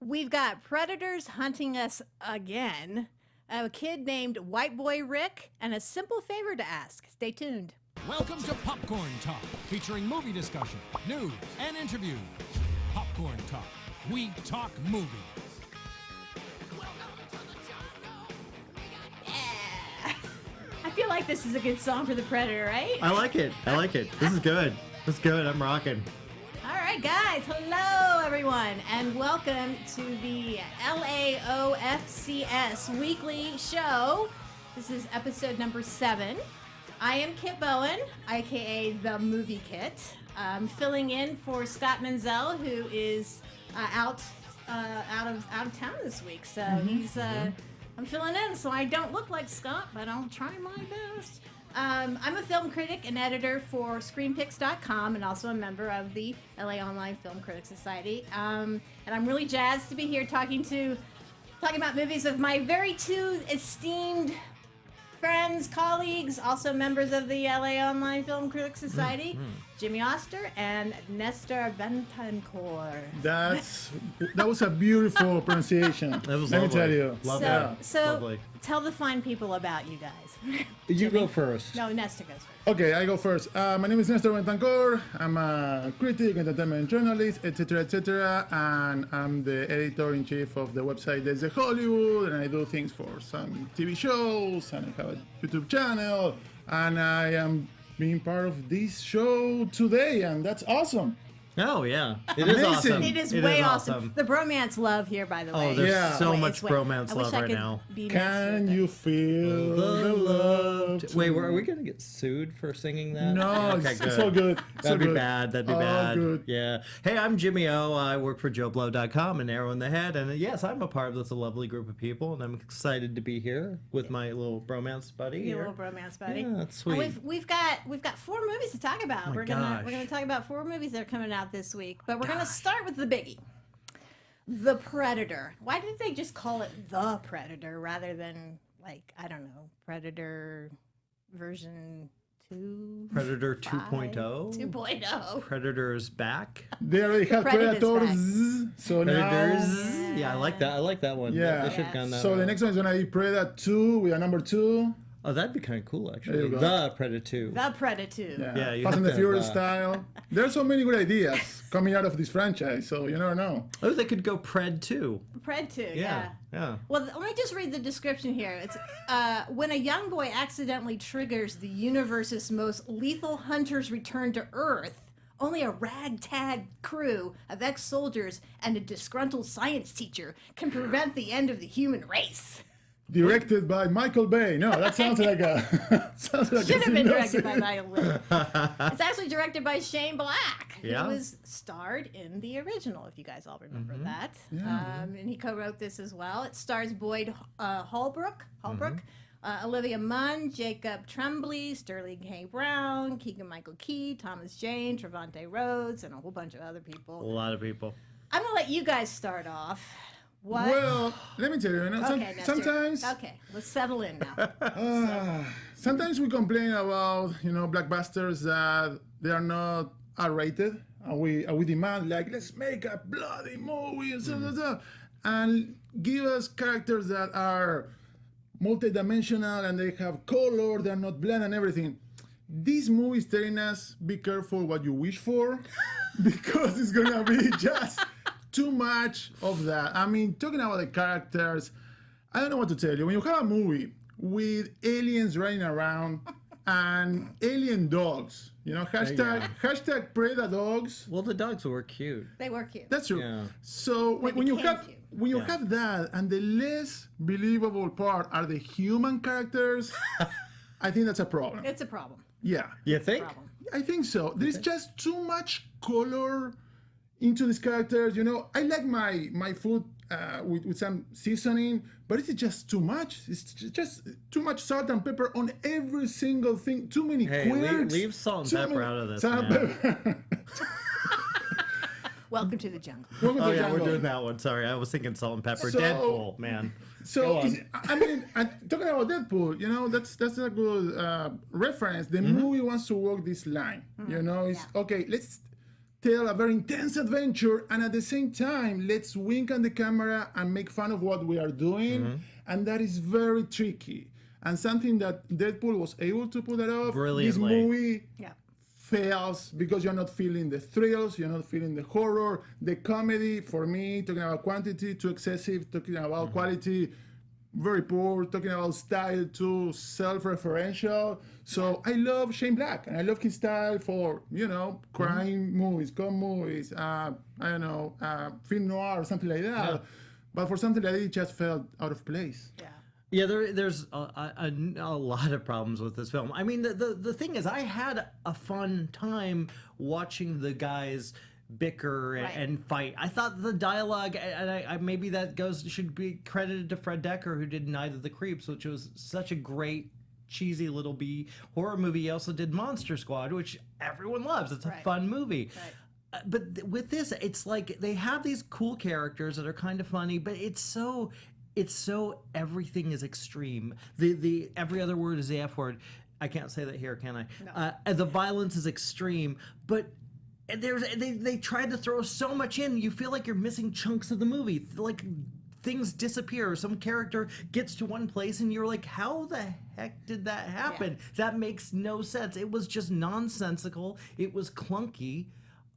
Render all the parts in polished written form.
We've got predators hunting us again. A kid named White Boy Rick, and a simple favor to ask. Stay tuned. Welcome to Popcorn Talk, featuring movie discussion, news, and interviews. Popcorn Talk. We talk movies. Yeah. I feel like this is a good song for the Predator, right? I like it. This is good. This is good. I'm rocking. All right, guys. Hello, everyone, and welcome to the LAOFCS Weekly show. This is episode number 7. I am Kit Bowen, aka the Movie Kit. I'm filling in for Scott Menzel, who is out of town this week. So I'm filling in, so I don't look like Scott, but I'll try my best. I'm a film critic and editor for ScreenPicks.com, and also a member of the LA Online Film Critics Society. And I'm really jazzed to be here talking about movies with my very two esteemed friends, colleagues, also members of the LA Online Film Critics Society, Jimmy Oster and Nestor Bentancor. That was a beautiful pronunciation. That was Let lovely. me tell you. So Lovely. tell the fine people about you guys. You go first. No, Nestor goes first. Okay, I go first. My name is Nestor Bentancor. I'm a critic, entertainment journalist, etc., and I'm the editor-in-chief of the website Desde Hollywood, and I do things for some TV shows, and I have a YouTube channel, and I am being part of this show today, and that's awesome. Oh, yeah. It Amazing. is awesome. It is way awesome. The bromance love here, by the way. Oh, there's Yeah. so It's much way- bromance I wish love I right could now. be nice Can with it. you feel the love? Wait, are we going to get sued for singing that? No, Okay, it's so good. That'd be bad. That'd be Oh, bad. good. Yeah. Hey, I'm Jimmy O. I work for JoeBlow.com and Arrow in the Head. And yes, I'm a part of this lovely group of people. And I'm excited to be here with my little bromance buddy. Your here. little bromance buddy. Yeah, that's And sweet. we've got 4 movies to talk about. my We're gonna gosh. talk about 4 movies that are coming out this week. But we're gonna start with the biggie. The Predator. Why did they just call it The Predator rather than, like, I don't know, Predator version 2? Predator 5? 2.0. 2.0. Predator's back. They already have Predator's Predators, so Predators. now... Yeah, I like that. I like that one. Yeah. They should have gone that So the route. next one is gonna be Predator 2 with a number 2. Oh, that'd be kind of cool, There actually. you go. The Predator 2. The Predator. Yeah, you Fast have and the to have Furious that. style. There's so many good ideas coming out of this franchise, so you never know. Oh, they could go Pred 2. Pred 2, Yeah. Yeah. Well, let me just read the description here. It's when a young boy accidentally triggers the universe's most lethal hunters return to Earth, only a ragtag crew of ex-soldiers and a disgruntled science teacher can prevent the end of the human race. Directed by Michael Bay. No, that sounds like a... sounds like Should a have been synopsis. directed by Michael Bay. It's actually directed by Shane Black. Yeah. He was starred in the original, if you guys all remember that. Yeah. And he co-wrote this as well. It stars Boyd Holbrook, Olivia Munn, Jacob Tremblay, Sterling K. Brown, Keegan-Michael Key, Thomas Jane, Trevante Rhodes, and a whole bunch of other A people. lot of people. I'm going to let you guys start off. What? Well, let me tell you, okay, Nestor. sometimes... Okay, let's settle in now. Sometimes we complain about, blockbusters that they are not R-rated, and we demand, like, let's make a bloody movie and stuff, and give us characters that are multidimensional and they have color, they're not bland and everything. This movie is telling us, be careful what you wish for, because it's gonna be just too much of that. I mean, talking about the characters, I don't know what to tell you. When you have a movie with aliens running around and alien dogs, hashtag Predator dogs. Well, the dogs were cute. They were cute. That's true. Yeah. So when you became have cute. have that, and the less believable part are the human characters, I think that's a problem. It's a problem. Yeah, You think? Problem. I think so. There's just too much color into these characters. I like my food with some seasoning, but it's just too much. It's just too much salt and pepper on every single thing. Too many Hey, quirks. leave salt and pepper out of this, Salt and man. pepper. Welcome to the jungle. Welcome Oh, to yeah, jungle. we're doing that one. Sorry, I was thinking salt and pepper. So- Deadpool, man. Go So on. I mean, talking about Deadpool, that's a good reference. The movie wants to walk this line. It's okay. tell a very intense adventure, and at the same time, let's wink at the camera and make fun of what we are doing, and that is very tricky. And something that Deadpool was able to pull that off. Brilliantly. This movie Yeah. fails because you're not feeling the thrills, you're not feeling the horror, the comedy. For me, talking about quantity, too excessive. Talking about quality, very poor. Talking about style, too self-referential. So I love Shane Black, and I love his style for crime movies, com movies. I don't know, film noir or something like that. Yeah. But for something like that, it just felt out of place. Yeah. Yeah, there's a lot of problems with this film. I mean, the thing is, I had a fun time watching the guys bicker and fight. I thought the dialogue, and I maybe that should be credited to Fred Dekker, who did Night of the Creeps, which was such a great cheesy little B horror movie. He also did Monster Squad, which everyone loves. It's a fun movie. Right. But with this, it's like they have these cool characters that are kind of funny, but it's so everything is extreme. The every other word is the F word. I can't say that here, can I? No. The violence is extreme, but they tried to throw so much in. You feel like you're missing chunks of the movie. Like things disappear. Some character gets to one place, and you're like, how the heck did that happen? Yeah. That makes no sense. It was just nonsensical. It was clunky.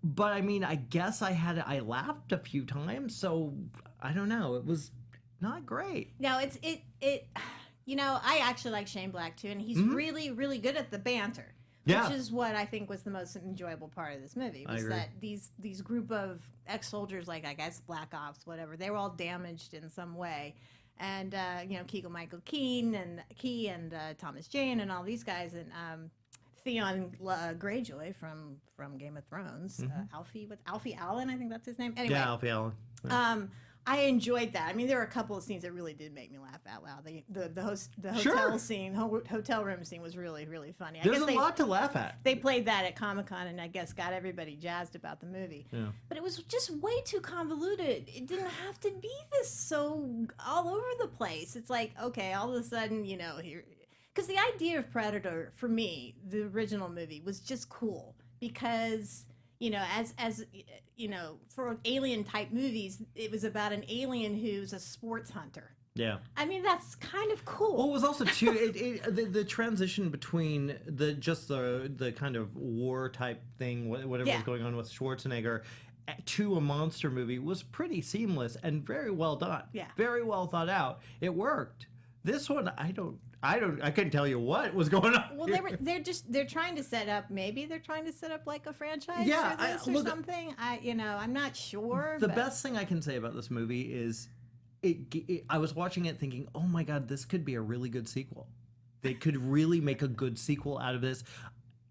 But I mean, I guess I laughed a few times. So I don't know. It was not great. No, it. I actually like Shane Black too, and he's really, really good at the banter. Yeah. Which is what I think was the most enjoyable part of this movie, was that these group of ex-soldiers, like I guess Black Ops, whatever, they were all damaged in some way. And Keegan-Michael Key and Thomas Jane and all these guys, and Theon Greyjoy from Game of Thrones, Alfie Allen, I think that's his name. Anyway, Yeah, Alfie Allen. Yeah. I enjoyed that. I mean, there were a couple of scenes that really did make me laugh out loud. The hotel scene, hotel room scene was really, really funny. There's a lot to laugh at. They played that at Comic-Con and I guess got everybody jazzed about the movie. Yeah. But it was just way too convoluted. It didn't have to be this so all over the place. It's like, okay, all of a sudden, here... Because the idea of Predator, for me, the original movie, was just cool. Because... as for alien type movies, it was about an alien who's a sports hunter. Yeah. I mean, that's kind of cool. Well, it was also too the transition between the kind of war type thing, whatever was going on with Schwarzenegger, to a monster movie was pretty seamless and very well done. Yeah. Very well thought out. It worked. This one, I couldn't tell you what was going on. Well, they're trying to set up, maybe they're trying to set up like a franchise Yeah, for this or something. I'm not sure. The best thing I can say about this movie is I was watching it thinking, oh my God, this could be a really good sequel. They could really make a good sequel out of this.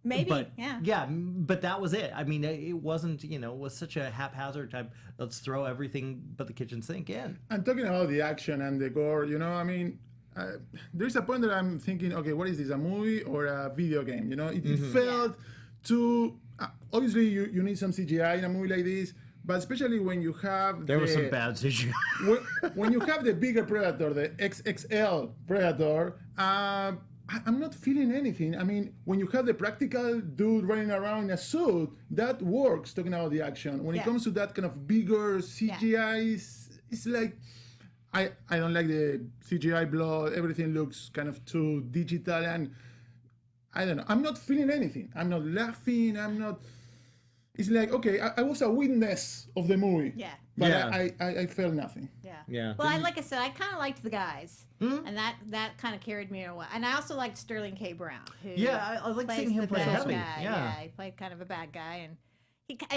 Maybe, but, yeah. But that was it. I mean, it wasn't, it was such a haphazard type, let's throw everything but the kitchen sink in. I'm talking about the action and the gore, there's a point that I'm thinking, okay, what is this, a movie or a video game? It felt too... obviously, you need some CGI in a movie like this, but especially when you have There was some bad CGI. when you have the bigger Predator, the XXL Predator, I'm not feeling anything. I mean, when you have the practical dude running around in a suit, that works, talking about the action. When it comes to that kind of bigger CGI, it's like... I don't like the CGI blood. Everything looks kind of too digital, and I don't know. I'm not feeling anything. I'm not laughing. It's like, okay, I was a witness of the movie. Yeah. But I felt nothing. Yeah. Yeah. Well, like I said, I kind of liked the guys, and that kind of carried me away. And I also liked Sterling K. Brown, who I like seeing him play bad heavy. guy. Yeah, he played kind of a bad guy, and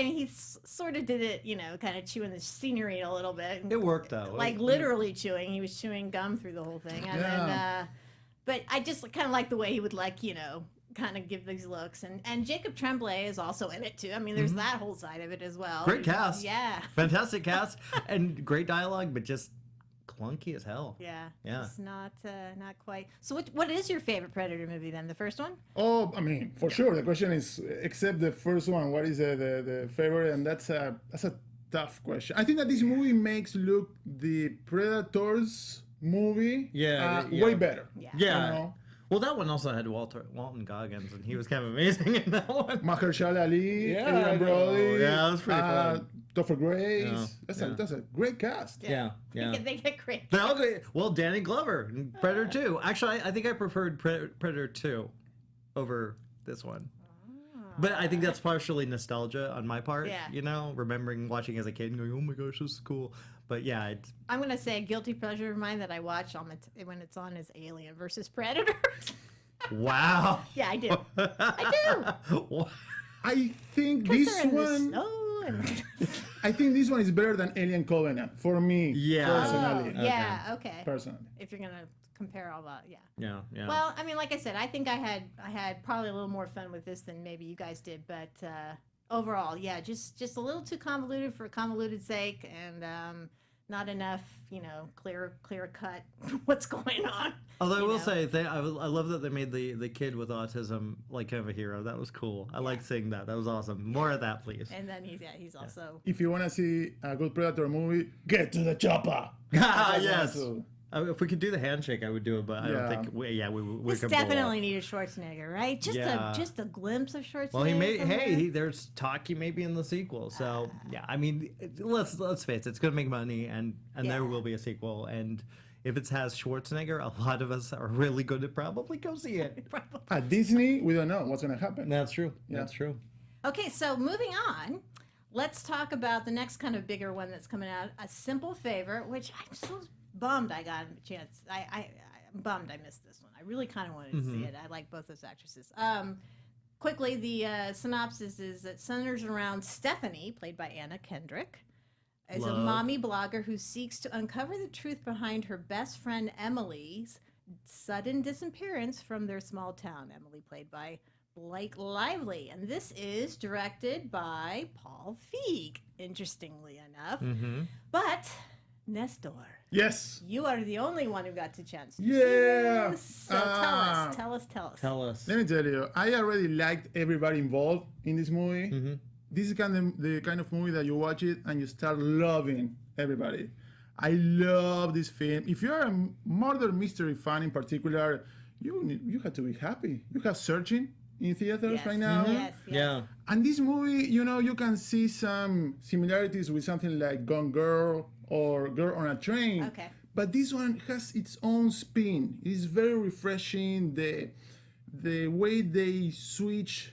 he sort of did it, kind of chewing the scenery a little bit. It worked though. Like literally chewing. He was chewing gum through the whole thing, and then, but I just kind of like the way he would kind of give these looks, and Jacob Tremblay is also in it too. I mean, there's that whole side of it as well. Great cast. Yeah. Fantastic cast and great dialogue, but just clunky as hell. Yeah. Yeah. It's not quite. So what is your favorite Predator movie then? The first one? Oh, I mean, for sure. The question is, except the first one, what is the favorite? And that's a tough question. I think that this movie makes look the Predators movie way better. Yeah. Yeah. Well, that one also had Walton Goggins, and he was kind of amazing in that one. Mahershala Ali, Yeah, Adrian I know. Brody. Yeah, that was pretty fun. Topher Grace. Yeah, That's a great cast. Yeah. They get great. They're all great. Well, Danny Glover in Predator 2. Actually, I think I preferred Predator 2 over this one. But I think that's partially nostalgia on my part. Yeah. You know, remembering watching as a kid and going, "Oh my gosh, this is cool." But yeah, I'm gonna say a guilty pleasure of mine that I watch when it's on is Alien versus Predator. wow. Yeah, I do. I do. I think 'Cause this they're in the one. snow and- I think this one is better than Alien Covenant for me. Yeah. Personally. Oh, yeah. Okay. Personally. If you're gonna compare all that, yeah. Yeah. Well, I mean, like I said, I think I had probably a little more fun with this than maybe you guys did, but overall, yeah, just a little too convoluted for convoluted sake, and not enough, clear cut what's going on. Although I will say, I love that they made the kid with autism like kind of a hero. That was cool. I liked seeing that. That was awesome. More of that, please. And then he's also. If you want to see a good Predator movie, get to the chopper. Ah, That's yes. one too. If we could do the handshake, I would do it, but I don't think we This could definitely needed Schwarzenegger, right? Just a glimpse of Schwarzenegger. Well, somewhere. there's talk he may be in the sequel. So yeah, I mean, let's face it, it's gonna make money, and there will be a sequel. And if it has Schwarzenegger, a lot of us are really going to probably go see it. At Disney, we don't know what's going to happen. That's true. That's true. Okay, so moving on, let's talk about the next kind of bigger one that's coming out, A Simple Favor, which I'm so bummed I got a chance. I'm bummed I missed this one. I really kind of wanted to see it. I like both those actresses. Quickly, the synopsis is that centers around Stephanie, played by Anna Kendrick, is a mommy blogger who seeks to uncover the truth behind her best friend Emily's sudden disappearance from their small town. Emily, played by Blake Lively. And this is directed by Paul Feig, interestingly enough. But, Nestor. Yes. You are the only one who got the chance to see Yeah. this. So tell us. Let me tell you, I already liked everybody involved in this movie. This is the kind of movie that you watch it and you start loving everybody. I love this film. If you're a murder mystery fan in particular, you have to be happy. You have Searching in theaters right now. Yes. Yeah. And this movie, you can see some similarities with something like Gone Girl or Girl on a Train. Okay. But this one has its own spin. It's very refreshing. The way they switch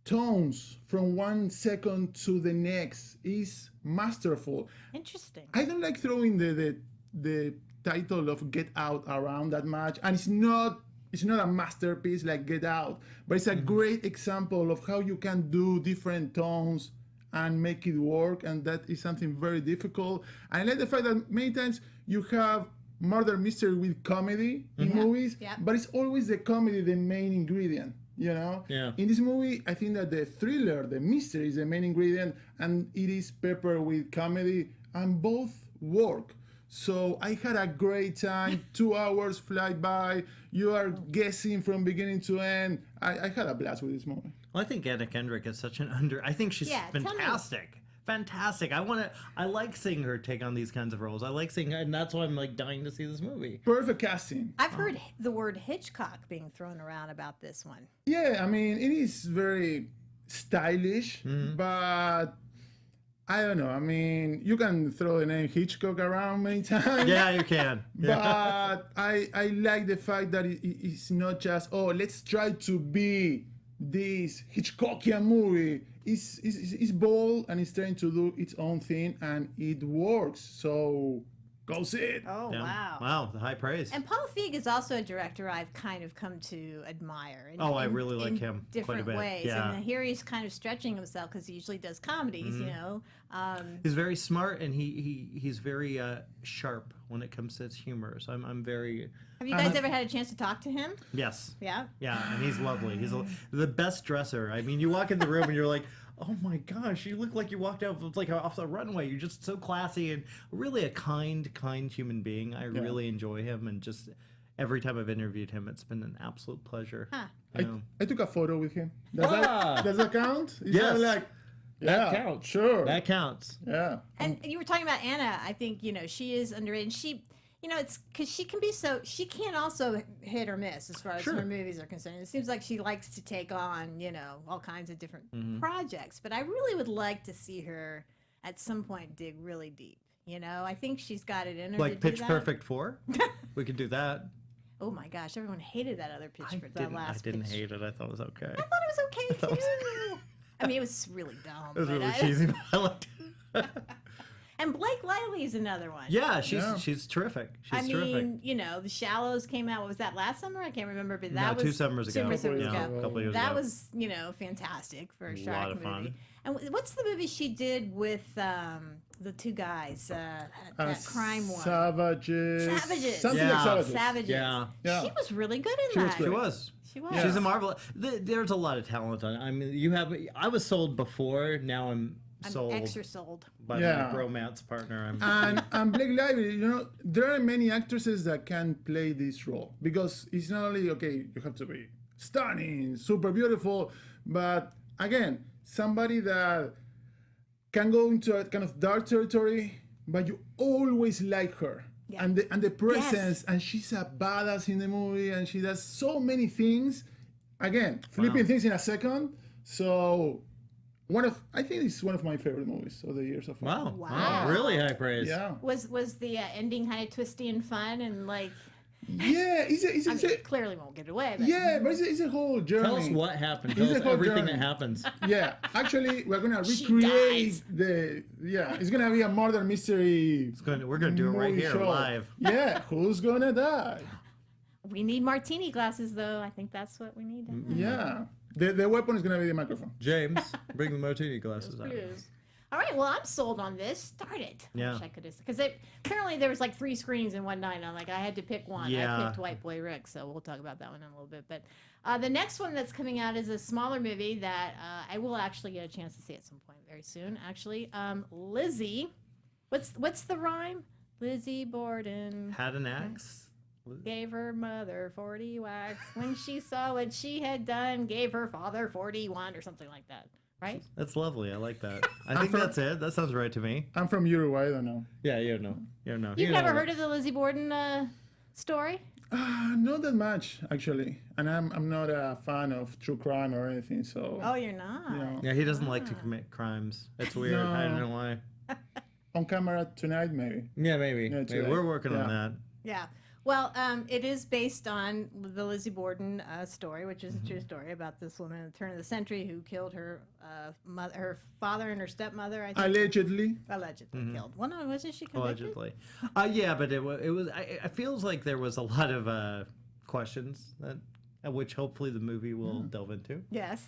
tones from one second to the next is masterful. Interesting. I don't like throwing the title of Get Out around that much, and it's not a masterpiece like Get Out, but it's a great example of how you can do different tones and make it work, and that is something very difficult. And I like the fact that many times you have murder mystery with comedy in movies, but it's always the comedy the main ingredient. Yeah. In this movie, I think that the thriller, the mystery is the main ingredient, and it is peppered with comedy, and both work. So I had a great time. 2 hours fly by. You are guessing from beginning to end. I had a blast with this movie. Well, I think Anna Kendrick is such I think she's fantastic. Fantastic. I like seeing her take on these kinds of roles. I like seeing her, and that's why I'm like dying to see this movie. Perfect casting. I've heard the word Hitchcock being thrown around about this one. Yeah, I mean, it is very stylish, but I don't know. I mean, you can throw the name Hitchcock around many times. Yeah, you can. But I like the fact that it's not just, let's try to be this Hitchcockian movie. It's bold and it's trying to do its own thing, and it works. So go see it. Oh, Yeah. wow. Wow, the high praise. And Paul Feig is also a director I've kind of come to admire. I really like him quite a different bit. ways. Yeah. And here he's kind of stretching himself because he usually does comedies, He's very smart, and he's very sharp when it comes to his humor. So I'm very Have you guys ever had a chance to talk to him? yes. Yeah. Yeah, and he's lovely. He's the best dresser. I mean, you walk in the room and you're like, oh my gosh, you look like you walked out off the runway. You're just so classy and really a kind human being. I really enjoy him, and just every time I've interviewed him, it's been an absolute pleasure. Huh. I took a photo with him. Does that count? It's Yes. not like, That counts. Sure. That counts. Yeah. And you were talking about Anna. I think, she is underrated. you know, it's because she can also hit or miss as far as her movies are concerned. It seems like she likes to take on, you know, all kinds of different projects. But I really would like to see her at some point dig really deep. You know, I think she's got it in her. Like Pitch Perfect 4? We could do that. Oh my gosh, everyone hated that other Pitch Perfect. That last I didn't Pitch. hate it. I thought it was okay. I thought it was okay too. I mean, it was really dumb. It was really cheesy, but I liked it. And Blake Lively is another one. Yeah, she's terrific. She's terrific. I mean, you know, The Shallows came out. What was that, last summer? I can't remember, but that was 2 summers ago. A couple years that ago. was, you know, fantastic for a shark lot of movie. fun. And what's the movie she did with the two guys? That crime one. Savages. Something Yeah. like Savages. Savages. Yeah. She was really good in that. She was. She was. She's a marvelous. There's a lot of talent on it. I mean, I was sold before. Now I'm sold. Extra sold. By my romance partner. And Blake Lively, you know, there are many actresses that can play this role because it's not only you have to be stunning, super beautiful, but again, somebody that can go into a kind of dark territory, but you always like her. Yeah. And the presence, and she's a badass in the movie, and she does so many things. Again, flipping things in a second. So I think it's one of my favorite movies of the year so far. Wow. Really high praise. Yeah. Was the ending kind of twisty and fun and like? Yeah, clearly won't give it away. But. Yeah, but it's a whole journey. Tell us what happened. Tell us everything that happens. Yeah, actually, we're gonna recreate it's gonna be a murder mystery. We're gonna do it right here live. Yeah, who's gonna die? We need martini glasses, though. I think that's what we need. Yeah, the weapon is gonna be the microphone. James, bring the martini glasses out. All right, well, I'm sold on this. Start it. Yeah. I wish I could have, because apparently there was like 3 screens in one night. I'm like, I had to pick one. Yeah. I picked White Boy Rick, so we'll talk about that one in a little bit. But the next one that's coming out is a smaller movie that I will actually get a chance to see at some point very soon. Actually, Lizzie, what's the rhyme? Lizzie Borden had an axe. Gave her mother 40 whacks when she saw what she had done. Gave her father 41 or something like that. Right? That's lovely. I like that. I think that's it. That sounds right to me. I'm from Uruguay. I don't know. Yeah, you know. You've never heard of the Lizzie Borden story? Not that much, actually. And I'm not a fan of true crime or anything. So. Oh, you're not. You know. Yeah, he doesn't like to commit crimes. It's weird. No. I don't know why. On camera tonight, maybe. Yeah, maybe. We're working on that. Yeah. Well, it is based on the Lizzie Borden story, which is a true story about this woman at the turn of the century who killed her her father and her stepmother. I think. Allegedly killed. Well, no, wasn't she convicted? Allegedly. Yeah, but it was. It feels like there was a lot of questions which hopefully the movie will delve into. Yes.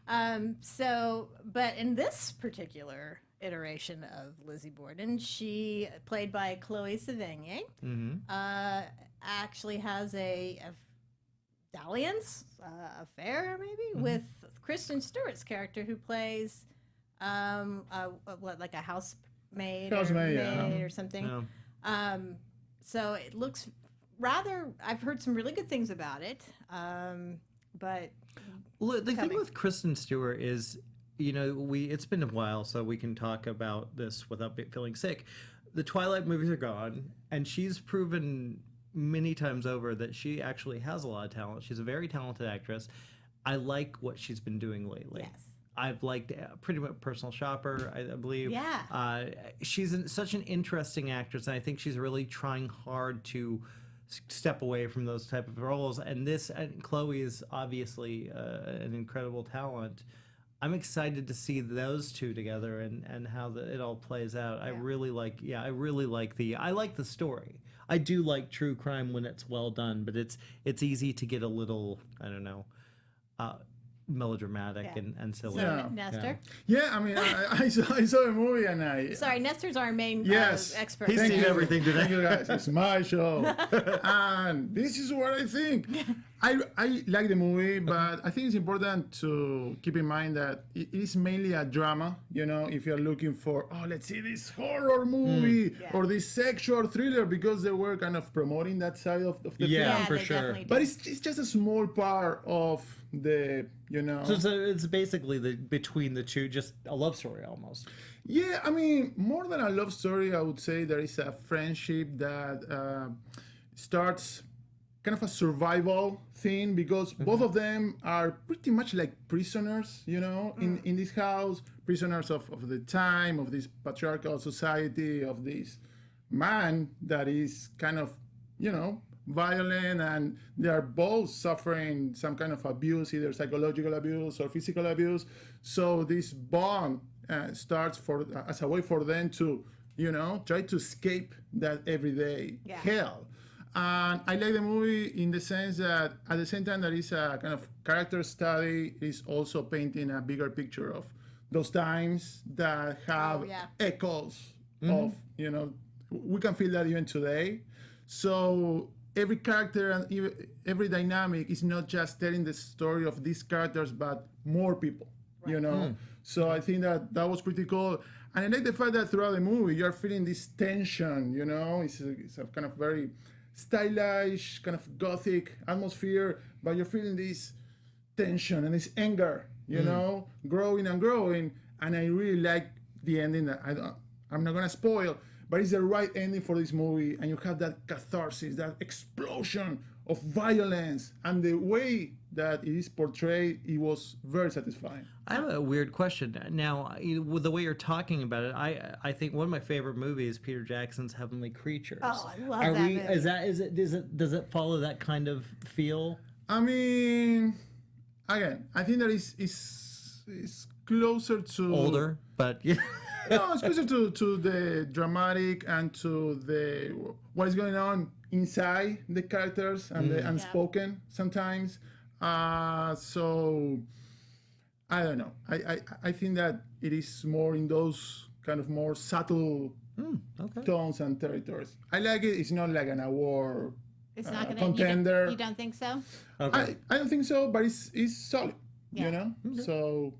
But in this particular iteration of Lizzie Borden, she, played by Chloe Sevigny, actually has a dalliance, affair maybe, with Kristen Stewart's character, who plays like a housemaid or something. Yeah. So it looks rather, I've heard some really good things about it, but the thing with Kristen Stewart is, you know, it's been a while, so we can talk about this without feeling sick. The Twilight movies are gone, and she's proven many times over that she actually has a lot of talent. She's a very talented actress. I like what she's been doing lately. Yes. I've liked pretty much Personal Shopper, I believe. Yeah. She's such an interesting actress, and I think she's really trying hard to step away from those type of roles. And Chloe is obviously an incredible talent. I'm excited to see those two together and how it all plays out. Yeah. I really like the story. I do like true crime when it's well done, but it's easy to get a little, I don't know, melodramatic and silly. So, Nestor? Yeah, I mean, I saw the movie and Sorry, Nestor's our main expert. He's seen everything today. Thank you guys. It's my show. And this is what I think. I like the movie, but I think it's important to keep in mind that it is mainly a drama. If you're looking for, let's see this horror movie or this sexual thriller, because they were kind of promoting that side of the film. Yeah, for they sure. definitely do. But it's just a small part of the, So it's basically between the two, just a love story almost. Yeah, I mean, more than a love story, I would say there is a friendship that starts kind of a survival thing, because both of them are pretty much like prisoners, in this house, prisoners of the time, of this patriarchal society, of this man that is kind of, violent, and they are both suffering some kind of abuse, either psychological abuse or physical abuse. So this bond starts as a way for them to, try to escape that everyday hell. And I like the movie in the sense that at the same time that it's a kind of character study, it's also painting a bigger picture of those times that have echoes of, we can feel that even today. So every character and every dynamic is not just telling the story of these characters, but more people, So I think that was pretty cool. And I like the fact that throughout the movie, you're feeling this tension, it's a kind of very stylish, kind of gothic atmosphere, but you're feeling this tension and this anger, growing and growing. And I really like the ending. That I'm not gonna spoil, but it's the right ending for this movie, and you have that catharsis, that explosion of violence, and the way that it is portrayed, it was very satisfying. I have a weird question. Now, with the way you're talking about it, I think one of my favorite movies is Peter Jackson's Heavenly Creatures. Oh, I love that movie. Does it follow that kind of feel? I mean, again, I think that is closer to Older, but yeah. No, it's closer to the dramatic and to what is going on inside the characters and the unspoken sometimes. So I don't know. I think that it is more in those kind of more subtle tones and territories. I like it. It's not like an award It's not gonna contender. You don't think so? Okay. I don't think so, but it's solid. So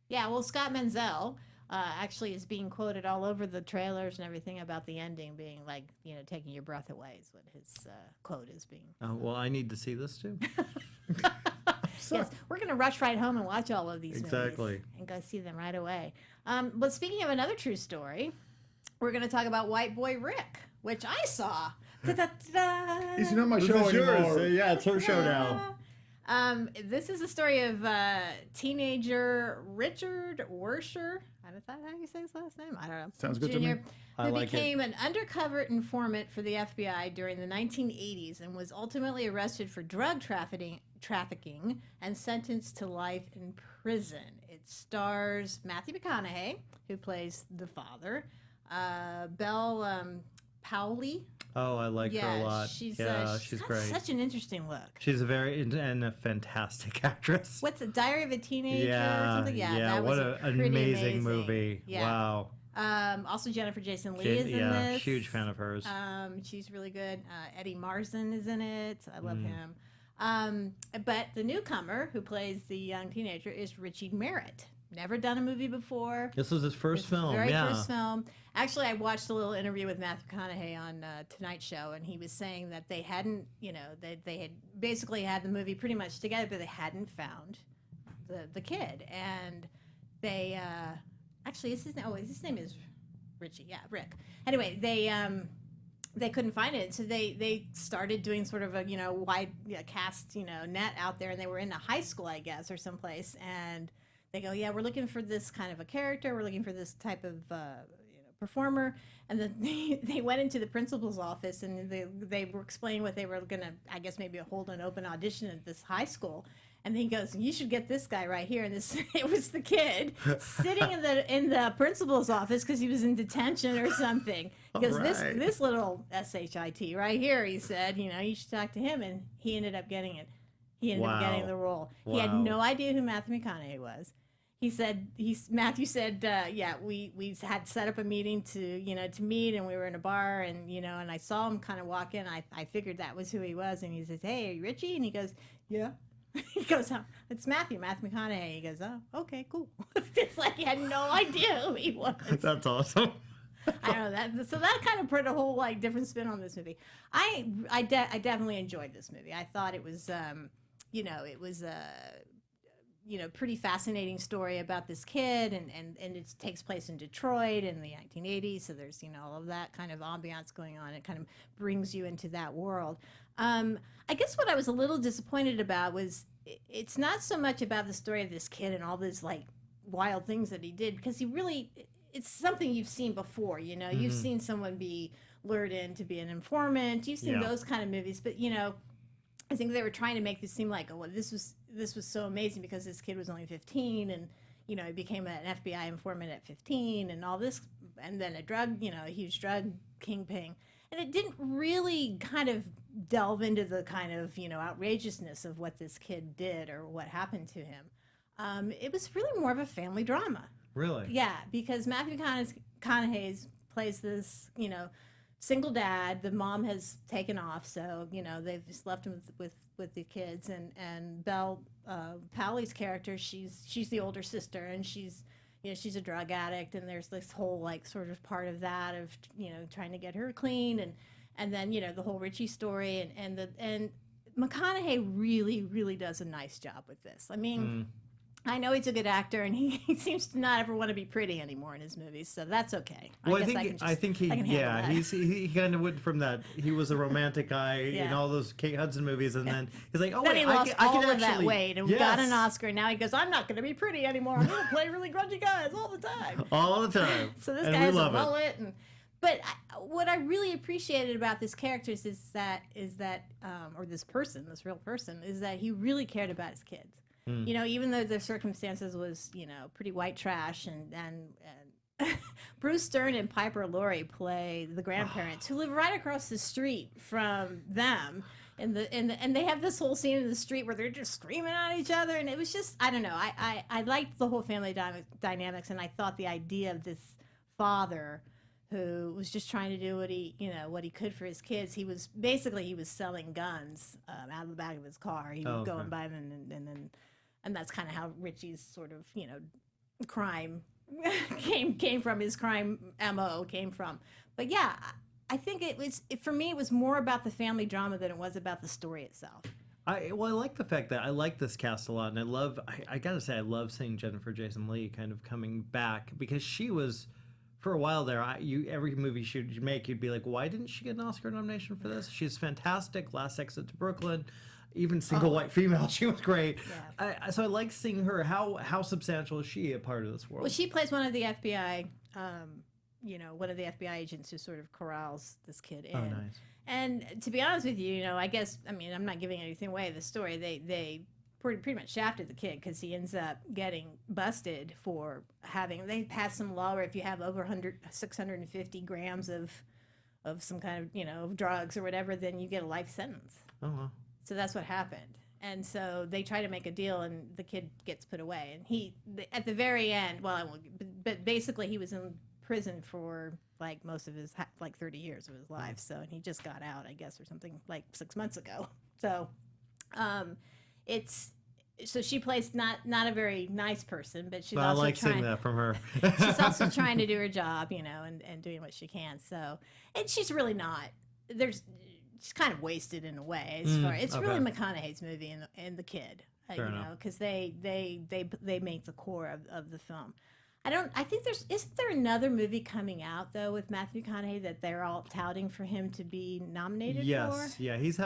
Yeah. Well, Scott Menzel actually is being quoted all over the trailers and everything about the ending being like, taking your breath away is what his quote is being. Oh, well, I need to see this too. Yes, we're going to rush right home and watch all of these Exactly. movies and go see them right away. But speaking of another true story, we're going to talk about White Boy Rick, which I saw. Da-da-da-da. it's not my show anymore. Yeah, it's her show now. This is the story of teenager Richard Wersher. Is that how you say his last name? I don't know. Sounds good Junior, to me. who became an undercover informant for the FBI during the 1980s and was ultimately arrested for drug trafficking and sentenced to life in prison. It stars Matthew McConaughey, who plays the father, Belle Powley. Oh, I like her a lot. She's she's got great. such an interesting look. She's a fantastic actress. What's it, Diary of a Teenager or Yeah, something? yeah. That was What an pretty amazing movie! Yeah. Wow. Also, Jennifer Jason Leigh is in Yeah, this. huge fan of hers. She's really good. Eddie Marsan is in it. I love him. But the newcomer who plays the young teenager is Richie Merritt. Never done a movie before. This was his first film. Very yeah. first film. Actually, I watched a little interview with Matthew McConaughey on Tonight Show, and he was saying that they hadn't, they had basically had the movie pretty much together, but they hadn't found the kid, and they actually his name is Richie. Yeah, Rick. Anyway, they couldn't find it, so they started doing sort of a wide cast net out there, and they were in a high school, I guess, or someplace, and they go, yeah, we're looking for this kind of a character, we're looking for this type of performer, and then they went into the principal's office, and they were explaining what they were gonna, I guess, maybe hold an open audition at this high school. And he goes, you should get this guy right here. And it was the kid sitting in the principal's office because he was in detention or something. He goes, this little SHIT right here, he said, you should talk to him. And he ended up getting it. He ended up getting the role. He had no idea who Matthew McConaughey was. Matthew said, yeah, we had set up a meeting to meet, and we were in a bar, and and I saw him kind of walk in. I figured that was who he was, and he says, "Hey, are you Richie?" And he goes, "Yeah." He goes, "Oh, it's Matthew McConaughey." He goes, "Oh, okay, cool." It's like he had no idea who he was. That's awesome. I know that. So that kind of put a whole different spin on this movie. I definitely enjoyed this movie. I thought it was, it was a pretty fascinating story about this kid, and it takes place in Detroit in the 1980s. So there's all of that kind of ambiance going on. It kind of brings you into that world. I guess what I was a little disappointed about was it's not so much about the story of this kid and all these wild things that he did, because it's something you've seen before. You've seen someone be lured in to be an informant. You've seen those kind of movies, but I think they were trying to make this seem like, oh, well, this was so amazing because this kid was only 15, and he became an FBI informant at 15, and all this, and then a huge drug kingpin, and it didn't really kind of delve into the kind of outrageousness of what this kid did or what happened to him. It was really more of a family drama. Really? Yeah, because Matthew McConaughey plays this, single dad. The mom has taken off, so they've just left him with the kids. And Belle Powley's character, she's the older sister, and she's a drug addict, and there's this whole sort of part of that of trying to get her clean, and then the whole Richie story, and McConaughey really does a nice job with this. I mean. I know he's a good actor, and he seems to not ever want to be pretty anymore in his movies, so that's okay. Well, I think he kind of went from that. He was a romantic guy in all those Kate Hudson movies, and then he's like, oh, then wait, he lost all of that weight and got an Yes. Oscar, and now he goes, I'm not going to be pretty anymore. I'm going to play really grungy guys all the time. All the time. So this And guy we has a love it. mullet, but what I really appreciated about this character is that or this real person, is that he really cared about his kids. Even though the circumstances was, pretty white trash, and Bruce Stern and Piper Laurie play the grandparents who live right across the street from them, and they have this whole scene in the street where they're just screaming at each other, and it was just, I don't know, I liked the whole family dynamics, and I thought the idea of this father who was just trying to do what he could for his kids. He was selling guns out of the back of his car. He would go and buy them, and that's kind of how Richie's sort of crime came from. His crime MO came from. But yeah, I think for me it was more about the family drama than it was about the story itself. I like the fact that I like this cast a lot, and I gotta say I love seeing Jennifer Jason Leigh kind of coming back, because she was. For a while there, every movie she'd make, you'd be like, why didn't she get an Oscar nomination for this? She's fantastic. Last Exit to Brooklyn, even Single White Female, she was great. Yeah. So I like seeing her. How substantial is she a part of this world? Well, she plays one of the FBI, one of the FBI agents who sort of corrals this kid in. Oh, nice. And to be honest with you, I guess, I'm not giving anything away. The story, they pretty much shafted the kid, because he ends up getting busted for they passed some law where if you have over 650 grams of some kind of of drugs or whatever, then you get a life sentence. Oh, wow. So that's what happened, and so they try to make a deal, and the kid gets put away, and at the very end, but basically he was in prison for most of his 30 years of his life. So, and he just got out, I guess, or something 6 months ago. So so she plays not a very nice person, but she's also I like seeing that from her. She's also trying to do her job, and doing what she can. So, and she's really not. She's kind of wasted in a way. It's really McConaughey's movie and the kid, because they make the core of the film. I think isn't there another movie coming out though with Matthew McConaughey that they're all touting for him to be nominated for? Yes, yeah, he's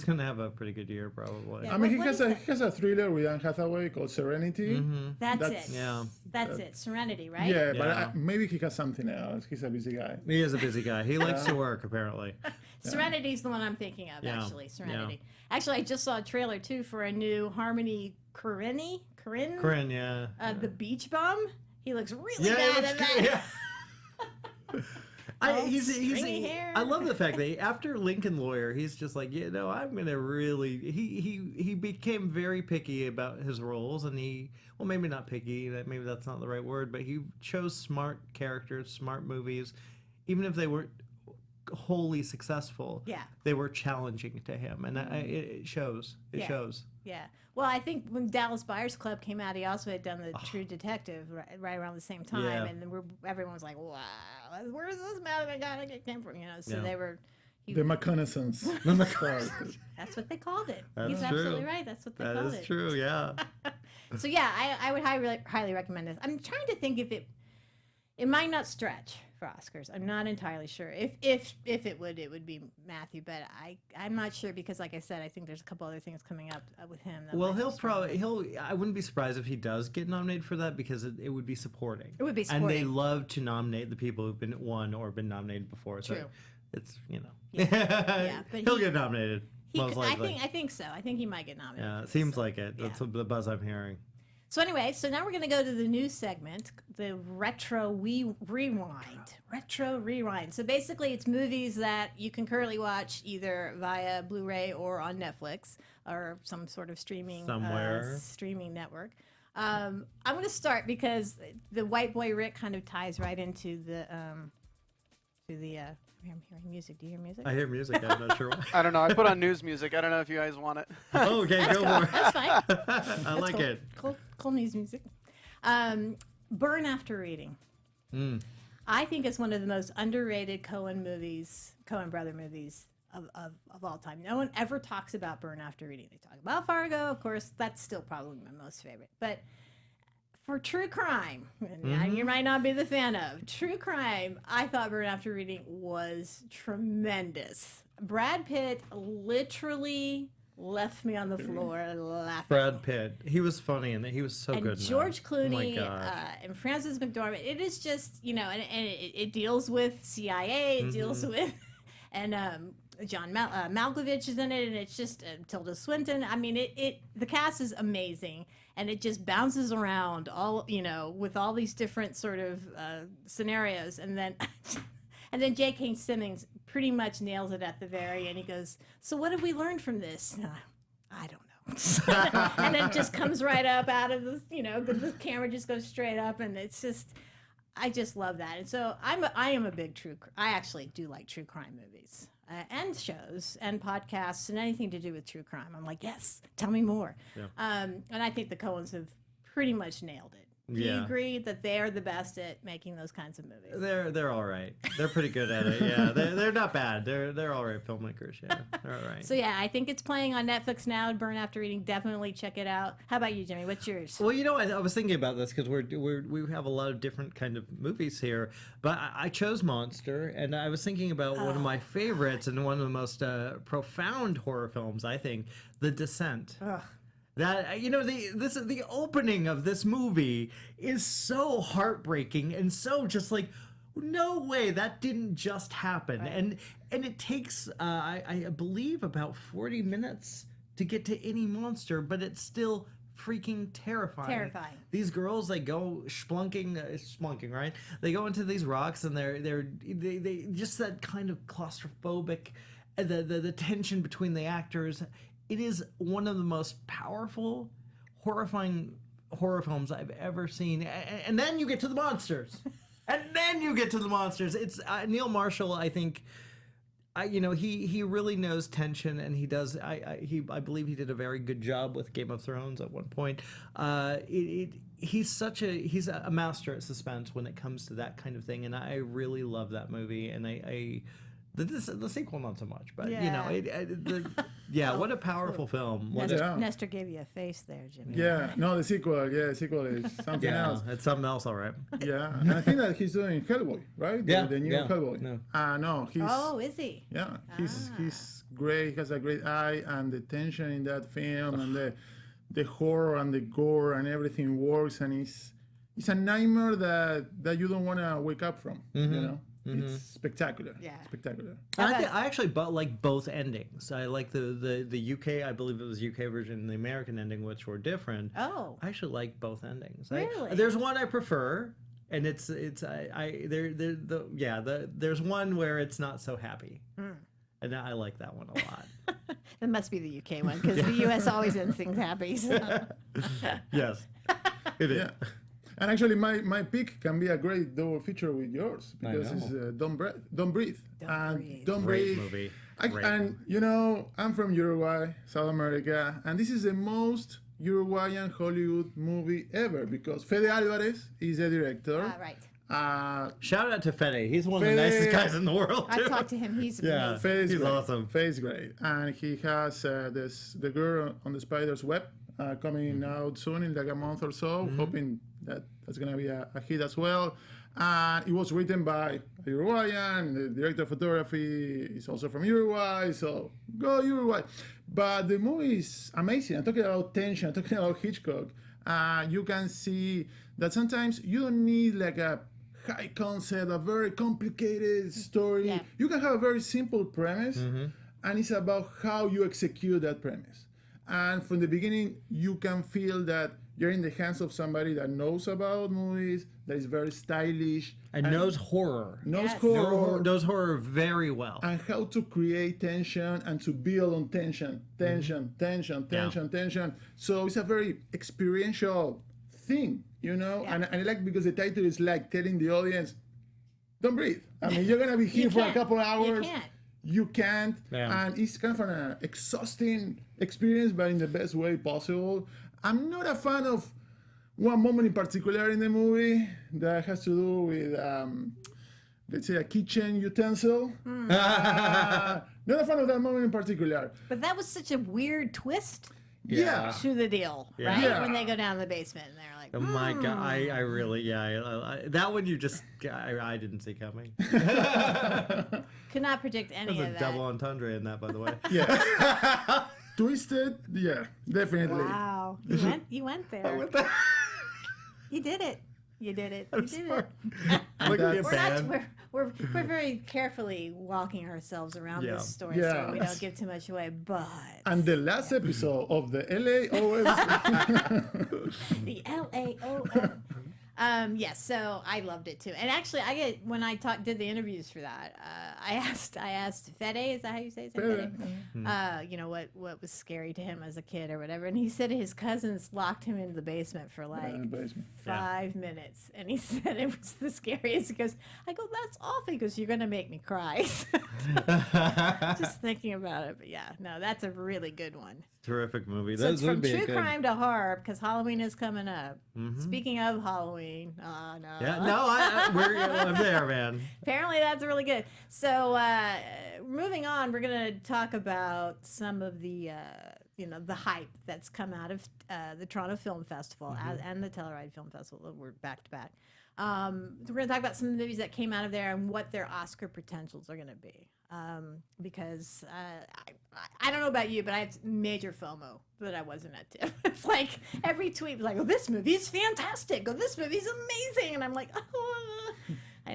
gonna have a pretty good year probably. Yeah, I mean, he has a thriller with Anne Hathaway called Serenity. Mm-hmm. That's it. Yeah, that's it. Serenity, right? Yeah, but maybe he has something else. He's a busy guy. He is a busy guy. He likes to work apparently. Serenity's the one I'm thinking of, actually. Serenity. Yeah. Actually, I just saw a trailer too for a new Harmony Korine, yeah. The Beach Bum. He looks really bad at that. Yeah. Stringy hair. I love the fact that after Lincoln Lawyer, he's just like, I'm gonna really. He became very picky about his roles, and maybe not picky. Maybe that's not the right word, but he chose smart characters, smart movies, even if they weren't wholly successful. Yeah, they were challenging to him, and it shows. It shows. Yeah. Well, I think when Dallas Buyers Club came out, he also had done the True Detective right around the same time, and then everyone was like, "Wow, where's this man guy came from?" So they were. The reconnaissance. That's what they called it. He's absolutely right. That's what they called it. That is true. Yeah. So yeah, I would highly recommend this. I'm trying to think if it might not stretch for Oscars. I'm not entirely sure. If it would be Matthew, but I'm not sure because, like I said, I think there's a couple other things coming up with him. Well, I wouldn't be surprised if he does get nominated for that because it would be supporting. It would be supporting. And they love to nominate the people who've been won or been nominated before. So True. It's Yeah, but he'll get nominated. Most I likely. think so. I think he might get nominated. Yeah, it seems like it. That's the buzz I'm hearing. So anyway, now we're going to go to the news segment, the Retro Rewind. Retro Rewind. So basically it's movies that you can currently watch either via Blu-ray or on Netflix or some sort of streaming network. I'm going to start because the White Boy Rick kind of ties right into the I'm hearing music. Do you hear music? I hear music. I'm not sure why. I don't know. I put on news music. I don't know if you guys want it. Okay, go for it. That's fine. I like cool. it. Cool news music. Burn After Reading. I think it's one of the most underrated Coen brother movies of all time. No one ever talks about Burn After Reading. They talk about Fargo, of course. That's still probably my most favorite. But for true crime, and you might not be the fan of true crime, I thought Burn After Reading was tremendous. Brad Pitt literally left me on the floor laughing. Brad Pitt, he was funny and he was so and good. George Clooney Oh my gosh. And Frances McDormand. It is just and it deals with CIA. It deals with and John Malkovich is in it, and it's just Tilda Swinton. I mean, the cast is amazing, and it just bounces around all with all these different sort of scenarios, and then J.K. Simmons pretty much nails it at the very end. He goes, "So what have we learned from this?" I don't know. And then it just comes right up out of the camera just goes straight up, and it's just. I just love that, and so I am a big I actually do like true crime movies and shows and podcasts and anything to do with true crime. I'm like, yes, tell me more. Yeah. And I think the Coens have pretty much nailed it. Do you agree that they are the best at making those kinds of movies? They're all right. They're pretty good at it. Yeah, they're not bad. They're all right filmmakers. Yeah, they're all right. So yeah, I think it's playing on Netflix now. Burn After Reading, definitely check it out. How about you, Jimmy? What's yours? Well, I was thinking about this because we have a lot of different kind of movies here, but I chose Monster, and I was thinking about one of my favorites and one of the most profound horror films. I think, The Descent. Ugh. That the opening of this movie is so heartbreaking and so just like, no way, that didn't just happen. Right. And it takes I believe about 40 minutes to get to any monster, but it's still freaking terrifying. These girls, they go splunking, right? They go into these rocks and they just that kind of claustrophobic, the tension between the actors. It is one of the most powerful, horrifying horror films I've ever seen. And then you get to the monsters. It's Neil Marshall, I think. He really knows tension, and he does. I believe he did a very good job with Game of Thrones at one point. He's a master at suspense when it comes to that kind of thing, and I really love that movie. And the sequel not so much, but what a powerful film. Nestor gave you a face there, Jimmy. The sequel is something else. It's something else, all right. Yeah, and I think that he's doing Hellboy, right? The new Hellboy. No, he's. Oh, is he? Yeah, he's great. He has a great eye, and the tension in that film, and the horror and the gore and everything works, and it's a nightmare that you don't want to wake up from. It's spectacular. Yeah, spectacular. I actually like both endings. I like the UK, I believe it was UK version, and the American ending, which were different. Oh, I actually like both endings. Really? There's one I prefer, and there's one where it's not so happy, and I like that one a lot. It must be the UK one because the US always ends things happy. So. Yes, it is. Yeah. And actually, my pick can be a great double feature with yours because it's Don't Breathe. Don't Breathe. Don't Great Breathe. movie. And you know, I'm from Uruguay, South America, and this is the most Uruguayan Hollywood movie ever because Fede Alvarez is the director. Right. Shout out to Fede. He's one of the Fede- nicest guys in the world. I've too. talked to him. He's Yeah. amazing. Faye's He's great. awesome. Faye's great, and he has the girl on the spider's web coming out soon in like a month or so. Hoping that's gonna be a hit as well. It was written by a Uruguayan. The director of photography is also from Uruguay, so go Uruguay. But the movie is amazing. I'm talking about tension. I'm talking about Hitchcock. You can see that sometimes you don't need like a high concept, a very complicated story. Yeah. You can have a very simple premise, and it's about how you execute that premise. And from the beginning, you can feel that you're in the hands of somebody that knows about movies, that is very stylish, And knows horror. knows Yes. horror, Knows horror very well. and how to create tension and to build on tension. So it's a very experiential thing, you know? Yeah. And I like because the title is like telling the audience, don't breathe. I mean, you're going to be here for a can't. couple of You hours. can't. You can't. Yeah. And it's kind of an exhausting experience, but in the best way possible. I'm not a fan of one moment in particular in the movie that has to do with, let's say, a kitchen utensil. Not a fan of that moment in particular. But that was such a weird twist Yeah. to the deal, right? Yeah. When they go down to the basement and they're like, Oh my god! I really I that one you just I didn't see coming. could not predict any There's of a that. double entendre in that, by the way. Yeah. Twisted, yeah, definitely. Wow. You went there. You did it. You did it. You did it. Look at that's- you, We're, not, man. we're very carefully walking ourselves around Yeah. this story Yeah. so we don't give too much away, but And the last episode of the LAOFCS. the LAOFCS. Yes, so I loved it too. And actually, when I did the interviews for that, I asked Fede, is that how you say it? Fede? You know what was scary to him as a kid or whatever, and he said his cousins locked him into the basement for like basement. 5 minutes, and he said it was the scariest. He goes, I go, that's awful. He goes, you're gonna make me cry. Just thinking about it, but yeah, no, that's a really good one. Terrific movie. So it's Those would from be a true good- crime to horror because Halloween is coming up. Speaking of Halloween, no. Yeah, no, I'm there, man. Apparently that's really good. So moving on, we're going to talk about some of the the hype that's come out of the Toronto Film Festival and the Telluride Film Festival. We're back to back. We're going to talk about some of the movies that came out of there and what their Oscar potentials are going to be. Because I don't know about you, but I have major FOMO that I wasn't at TIFF. It's like every tweet was like, "Oh, this movie is fantastic! Oh, this movie is amazing!" And I'm like, "Oh, I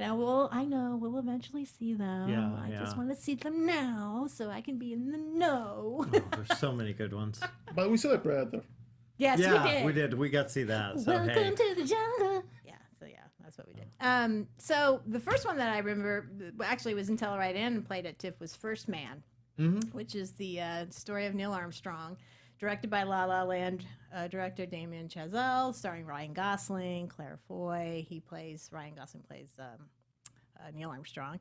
know, we'll eventually see them. Yeah, I yeah. just want to see them now so I can be in the know." Oh, there's so many good ones. But we saw The Predator. Yes, Yeah, we did. We got to see that. So Welcome hey. to the jungle. Yeah, that's what we did. So the first one that I remember actually was in Telluride and played at TIFF was First Man, which is the story of Neil Armstrong, directed by La La Land director Damien Chazelle, starring Ryan Gosling, Claire Foy. Ryan Gosling plays Neil Armstrong.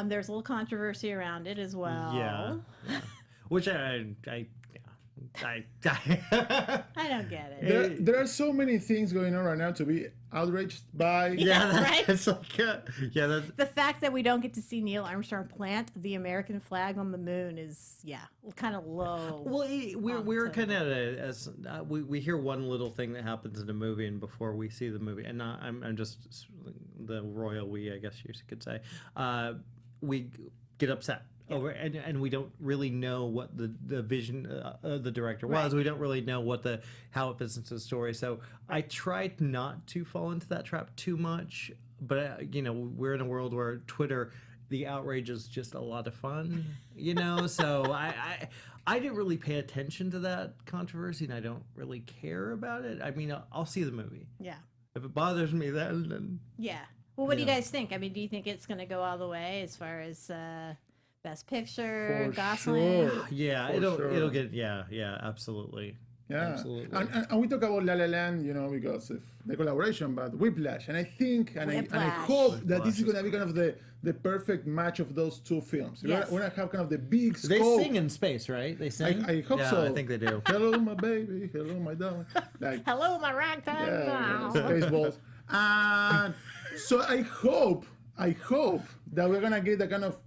There's a little controversy around it as well. Yeah. Which I I don't get it. There are so many things going on right now to be outraged by. Yeah, right? It's like, that's The fact that we don't get to see Neil Armstrong plant the American flag on the moon is, kind of low. well. We're kind of we hear one little thing that happens in a movie, and before we see the movie, and I'm just the royal we, I guess you could say, we get upset. Over and we don't really know what the vision of the director was. Right. We don't really know how it fits into the story. So I tried not to fall into that trap too much. But we're in a world where Twitter, the outrage is just a lot of fun. So I didn't really pay attention to that controversy, and I don't really care about it. I mean, I'll see the movie. Yeah. If it bothers me, then Yeah. Well, what do you Yeah. guys think? I mean, do you think it's going to go all the way as far as Best Picture, For Gosling? sure. yeah, For it'll sure. get absolutely. Yeah, Absolutely. and we talk about La La Land, because of the collaboration, but Whiplash, and I think, and I Whiplash. hope that this is Whiplash going to be kind of the perfect match of those two films. Yes. We're going to have kind of the big They scope. sing in space, right? They sing. I hope yeah, so. I think they do. Hello, my baby. Hello, my darling. Like, Hello, my ragtime yeah, doll. Spaceballs. And so I hope that we're gonna get the kind of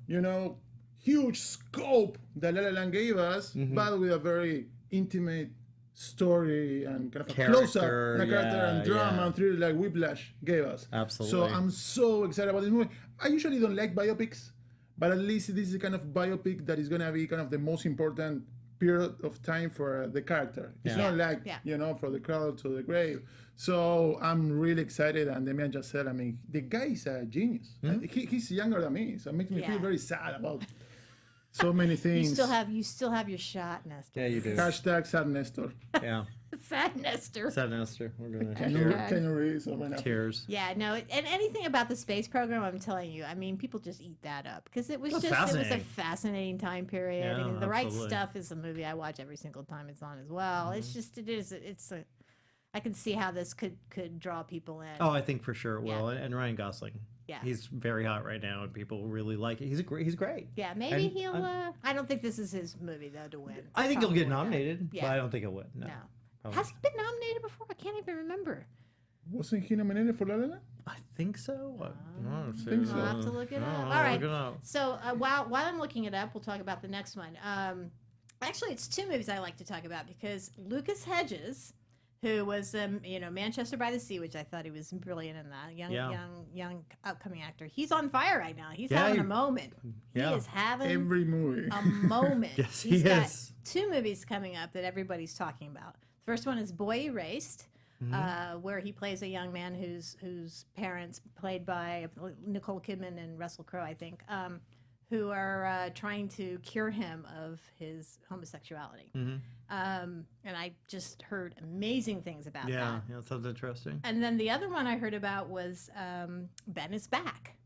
huge scope that La La Land gave us, but with a very intimate story and kind of a close-up and a character and drama and thriller like Whiplash gave us. Absolutely. So I'm so excited about this movie. I usually don't like biopics, but at least this is the kind of biopic that is gonna be kind of the most important period of time for the character. It's not like for the crowd to the grave. So I'm really excited, and the man just said, I mean, the guy is a genius. He's younger than me, so it makes me feel very sad about so many things. You still have your shot, Nestor. Yeah, you do. Hashtag sad Nestor. Yeah. Sad Nestor. Sad Nestor. We're gonna Can you read something now? tears. Yeah, no, and anything about the space program, I'm telling you, I mean, people just eat that up because it was That's just it was a fascinating. fascinating time period. Yeah, I mean, The Right absolutely. Stuff is a movie I watch every single time it's on as well. It's a I can see how this could draw people in. Oh, I think for sure it will. Yeah. And Ryan Gosling. Yeah. He's very hot right now, and people really like it. He's great. Yeah, maybe And he'll. I don't think this is his movie though to win. I think he'll Probably get not. nominated, Yeah. but I don't think he'll win. No. No. Probably. Has he been nominated before? I can't even remember. Wasn't he nominated for La La Land? I think so. I think so. I'll have to look it up. All right. So while I'm looking it up, we'll talk about the next one. Actually, it's two movies I like to talk about because Lucas Hedges, who was Manchester by the Sea, which I thought he was brilliant in that young upcoming actor. He's on fire right now. He's having a moment. Yeah. He is having Every movie. a moment. Yes, He's he got is. two movies coming up that everybody's talking about. The first one is Boy Erased, where he plays a young man whose parents, played by Nicole Kidman and Russell Crowe, I think, who are trying to cure him of his homosexuality. And I just heard amazing things about that. Yeah, that sounds interesting. And then the other one I heard about was Ben is Back,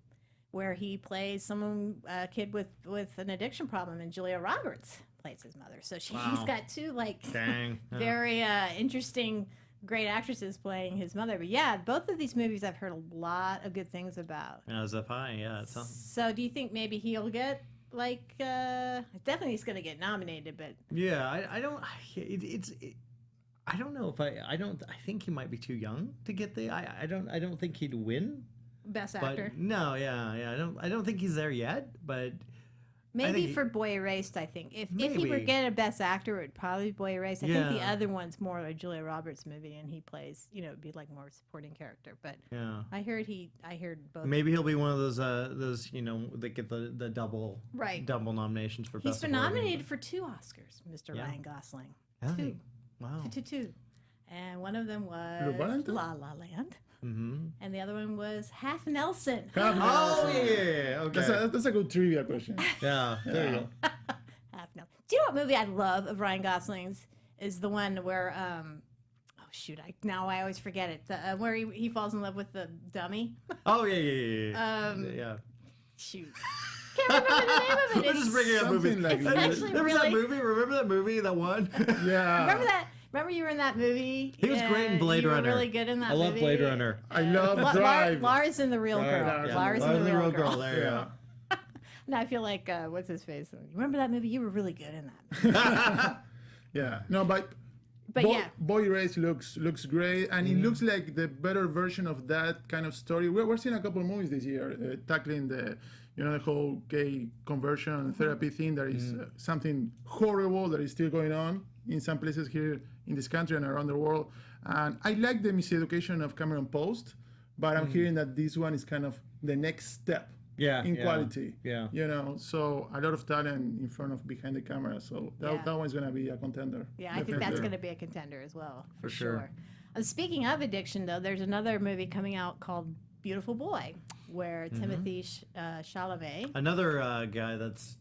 where he plays a kid with an addiction problem, and Julia Roberts plays his mother. So he's got two Dang. very interesting, great actresses playing his mother. But yeah, both of these movies I've heard a lot of good things about. As if it sounds. So do you think maybe he'll get definitely he's going to get nominated, but Yeah, I don't. I don't know if I don't. I think he might be too young to get the. I don't think he'd win. Best But actor. no, yeah. I don't think he's there yet. But Maybe think for Boy Erased, I think. If he Maybe. were get a Best Actor, it would probably be Boy Erased. I think the Yeah. other one's more a Julia Roberts movie, and he plays, it'd be like more supporting character. But yeah. I heard both. Maybe he'll be one of those that get the double nominations for He's best. been supporting. nominated for 2 Oscars, Mr. Yeah. Ryan Gosling. Yeah. 2. Wow. Two. And one of them Le was Valentine? La La Land, Mm-hmm. and the other one was Half Nelson. Half Oh Nelson. yeah. Okay. That's a good trivia question. yeah. There you go. Half Nelson. Do you know what movie I love of Ryan Gosling's is the one where oh shoot, I always forget it. The where he falls in love with the dummy. Oh yeah. Yeah. Shoot. Can't remember the name of it. We're just bringing up movies. Something like It's that. actually There was that really. movie. Remember that movie? That one. Yeah. Remember that? Remember you were in that movie? He was great in Blade you Runner. Were really good in that I love movie. Blade Runner. I love Drive. Lars and the Real Girl. Lars Lars and and the Real Girl. There you Yeah. go. No, I feel like what's his face? You remember that movie? You were really good in that. Yeah. No, but But Boy Race looks great, and it looks like the better version of that kind of story. We're seeing a couple of movies this year tackling the whole gay conversion therapy thing. That is something horrible that is still going on in some places here in this country and around the world. And I like the miseducation of Cameron Post, but I'm hearing that this one is kind of the next step. Yeah. In quality. Yeah. So a lot of talent in front of behind the camera. So that one's gonna be a contender. Yeah, I think that's going to be a contender as well, for sure. Speaking of addiction, though, there's another movie coming out called Beautiful Boy, where Timothy Chalamet. Another guy that's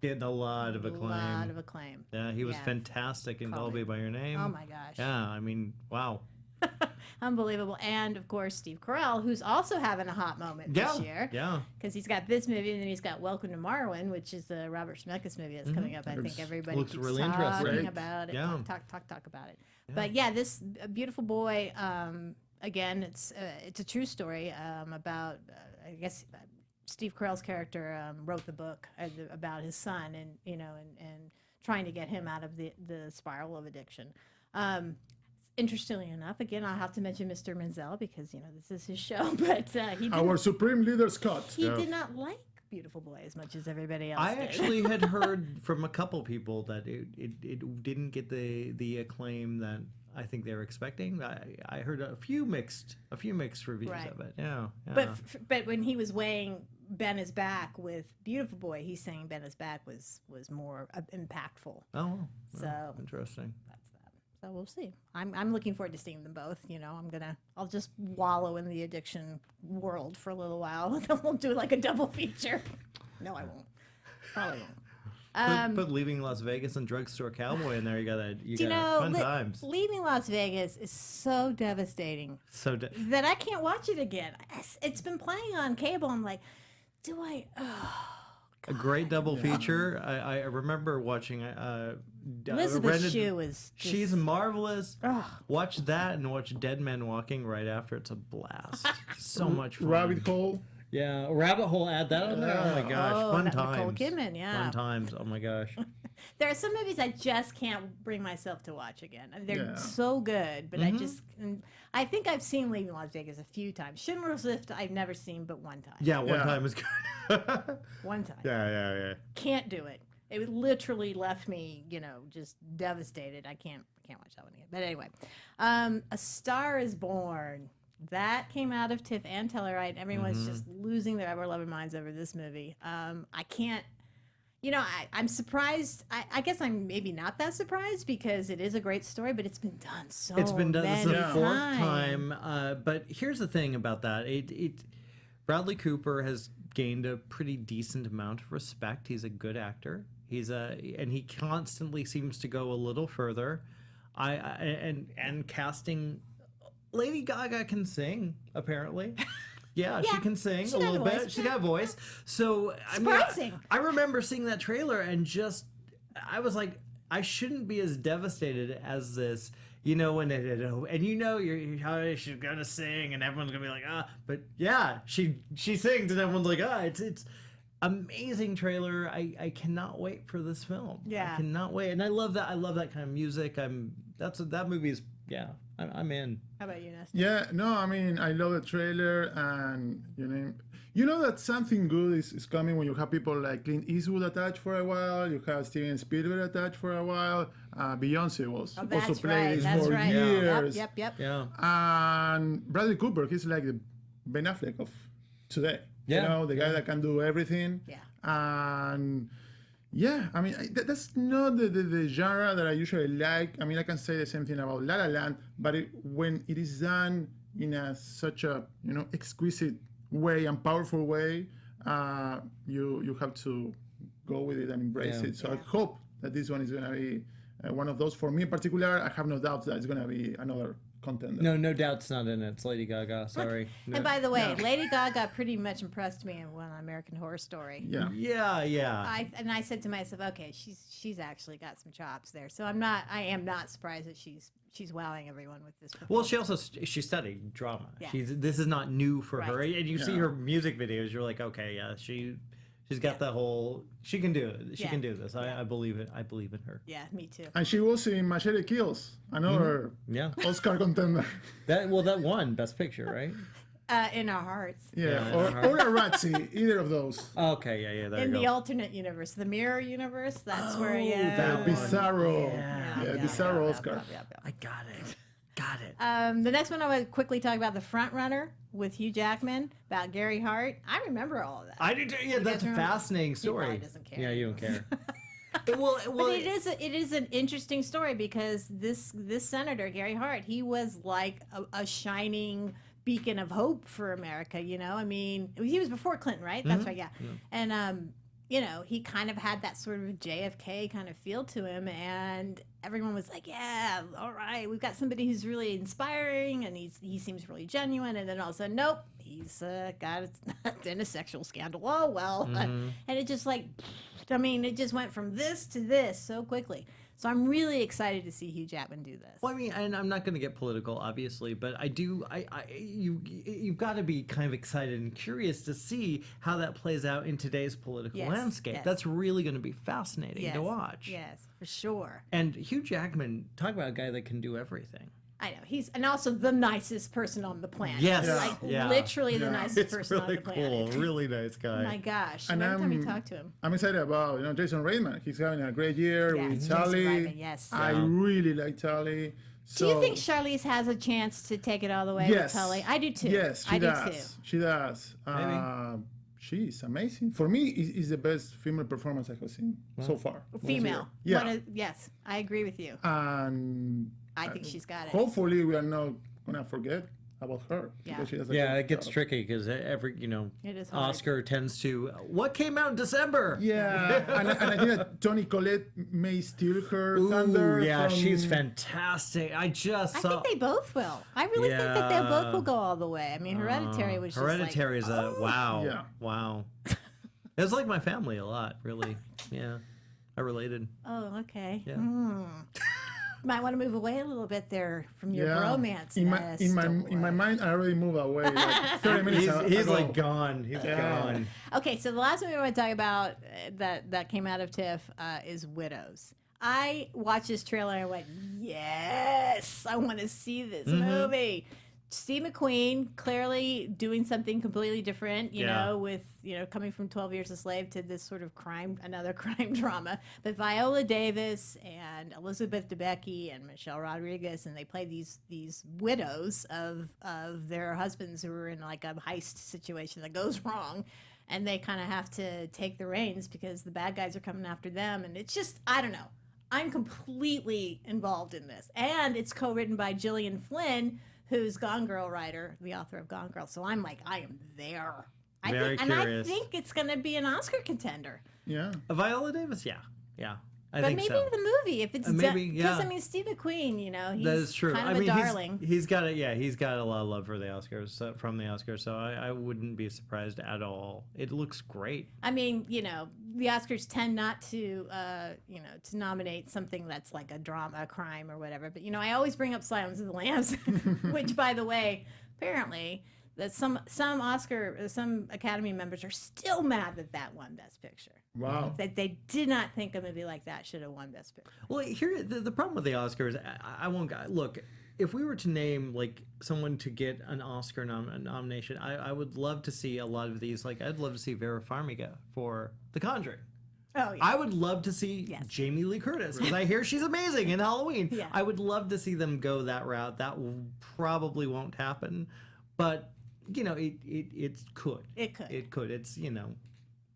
getting a lot of acclaim. A lot of acclaim. Yeah, he was Yeah. fantastic in Call Dolby me. by Your Name. Oh my gosh. Yeah, I mean, wow. Unbelievable. And of course, Steve Carell, who's also having a hot moment this year. Yeah. Because he's got this movie, and then he's got Welcome to Marwin, which is the Robert Zemeckis movie that's coming up. I think everybody looks keeps really talking interesting. about it. Yeah. Talk about it. Yeah. But yeah, this Beautiful Boy, again, it's a true story about, I guess, Steve Carell's character wrote the book about his son, and and trying to get him out of the spiral of addiction. Interestingly enough, again, I'll have to mention Mr. Menzel because this is his show, but Our supreme leader, Scott. he did not like Beautiful Boy as much as everybody else I did. actually had heard from a couple people that it didn't get the acclaim that I think they were expecting. I heard a few mixed reviews of it. Yeah. But when he was weighing Ben is Back with Beautiful Boy, he's saying Ben is Back was more impactful. Oh, So interesting. that's that. So we'll see. I'm looking forward to seeing them both. I'll just wallow in the addiction world for a little while. Then we'll do like a double feature. No, I won't. Probably won't. Put Leaving Las Vegas and Drugstore Cowboy in there. You got fun times. Leaving Las Vegas is so devastating So that I can't watch it again. It's been playing on cable. I'm like, do I? a great double feature. I remember watching. Elizabeth Shue is. She's marvelous. Ugh. Watch that and watch Dead Men Walking right after. It's a blast. So much fun. Rabbit Hole. Yeah, Rabbit Hole. Add that on there. Oh my gosh, fun times. Nicole Kidman, yeah. Fun times. Oh my gosh. There are some movies I just can't bring myself to watch again. They're Yeah. so good, but I think I've seen Leaving Las Vegas a few times. Schindler's List I've never seen but one time. Yeah, one Yeah. time is good. One time. Yeah. Can't do it. It literally left me, just devastated. I can't watch that one again. But anyway, A Star Is Born. That came out of TIFF and Telluride. Everyone's just losing their ever-loving minds over this movie. I can't. I'm surprised. I guess I'm maybe not that surprised because it is a great story, but it's been done so It's been done. This is many the fourth times. time. But here's the thing about that. Bradley Cooper has gained a pretty decent amount of respect. He's a good actor. And he constantly seems to go a little further. And casting. Lady Gaga can sing, apparently. Yeah, she can sing a little bit. She's got a voice. So, Surprising. I remember seeing that trailer and I was like, I shouldn't be as devastated as this, when she's gonna sing and everyone's gonna be like, but yeah, she sings and everyone's like, it's amazing trailer. I cannot wait for this film. Yeah. I cannot wait. And I love that. I love that kind of music. That movie is, I'm in. How about you, Nestor? Yeah, no, I mean, I love the trailer, and you know that something good is coming when you have people like Clint Eastwood attached for a while, you have Steven Spielberg attached for a while, Beyonce was also played this for years. Yep. Yeah. And Bradley Cooper, he's like the Ben Affleck of today. Yeah. The guy that can do everything. Yeah. And yeah, I mean, that's not the genre that I usually like. I mean, I can say the same thing about La La Land, but when it is done in such a exquisite way and powerful way, you have to go with it and embrace it. So I hope that this one is going to be one of those. For me in particular, I have no doubts that it's going to be another contender. No doubt's not in it. It's Lady Gaga. Sorry. No. And by the way, Lady Gaga pretty much impressed me in one American Horror Story. Yeah. Yeah. I said to myself, okay, she's actually got some chops there. So I am not surprised that she's wowing everyone with this performance. Well, she studied drama. Yeah. This is not new for her. Right. And you see her music videos, you're like, okay, yeah, she's got the whole. She can do it. She can do this. I believe it. I believe in her. Yeah, me too. And she was in Machete Kills, another Yeah. Oscar contender. That won Best Picture, right? In our hearts. Yeah, Yeah. or a Razzie, either of those. Okay, yeah. There In you the go. alternate universe, the mirror universe, that's where, The Bizarro. Yeah, Bizarro Oscar. I got it. The next one I would quickly talk about, The Front Runner with Hugh Jackman, about Gary Hart. I remember all of that. I did. Yeah, that's a remember? fascinating story. probably doesn't care. Yeah, you don't care. But it is an interesting story because this senator, Gary Hart, he was like a shining beacon of hope for America. I mean, he was before Clinton, right? That's right. Yeah. And you know, he kind of had that sort of JFK kind of feel to him, and everyone was like, yeah, all right, we've got somebody who's really inspiring, and he seems really genuine, and then all of a sudden, nope, he's got in a sexual scandal. Oh, well. And it just like, I mean, it just went from this to this so quickly. So I'm really excited to see Hugh Jackman do this. Well, I mean, and I'm not going to get political, obviously, but you've got to be kind of excited and curious to see how that plays out in today's political landscape. Yes. That's really going to be fascinating to watch. Yes, for sure. And Hugh Jackman, talk about a guy that can do everything. I know and also the nicest person on the planet. Yes, like literally the nicest person on the planet. Cool, really nice guy. Oh my gosh! And every time we talk to him, I'm excited about Jason Reitman. He's having a great year with Jason Charlie. Reitman, yes. I really like Charlie. Do you think Charlize has a chance to take it all the way with Tully? I do too. Yes, I she do does. too. She does. She's amazing. For me, is the best female performance I have seen so far. Female. Yeah. Yes, I agree with you. And I think she's got it. Hopefully, we are not gonna forget about her. Yeah. Because she does a Yeah, good it gets job. tricky because every, It is hard. Oscar tends to, what came out in December? Yeah, and I think that Toni Collette may steal her thunder. Yeah, from... she's fantastic. I think they both will. I really think that they both will go all the way. I mean, Hereditary was just Hereditary is a wow. Yeah. Wow. It was like my family a lot, really. Yeah. I related. Oh, okay. Yeah. Might want to move away a little bit there from your romance. In my mind, I already moved away. Like 30 minutes He's ago. like gone. He's gone. Okay, so the last one we want to talk about that came out of TIFF is Widows. I watched this trailer and I went, yes, I want to see this movie. Steve McQueen clearly doing something completely different, you know, with, coming from 12 Years a Slave to this sort of another crime drama. But Viola Davis and Elizabeth Debicki and Michelle Rodriguez, and they play these widows of their husbands who are in like a heist situation that goes wrong. And they kind of have to take the reins because the bad guys are coming after them. And it's just, I don't know. I'm completely involved in this. And it's co-written by Gillian Flynn, who's Gone Girl writer, the author of Gone Girl. So I'm like, I am there. Very curious. I think it's going to be an Oscar contender. Yeah. Viola Davis, yeah. I but think maybe so. the movie, if it's maybe, because I mean, Steve McQueen, he's that is true. kind of a darling. He's got a lot of love for the Oscars, from the Oscars, so I wouldn't be surprised at all. It looks great. I mean, the Oscars tend not to, to nominate something that's like a drama, a crime, or whatever. But I always bring up Silence of the Lambs, which, by the way, apparently that some Academy members are still mad that won Best Picture. Wow. That they did not think a movie like that should have won Best Picture. Well, here the problem with the Oscars, I won't look. If we were to name like someone to get an Oscar nomination, I would love to see a lot of these. Like I'd love to see Vera Farmiga for The Conjuring. Oh, yeah. I would love to see Jamie Lee Curtis because I hear she's amazing in Halloween. Yeah. I would love to see them go that route. That probably won't happen, but it could. It could. It's Yeah.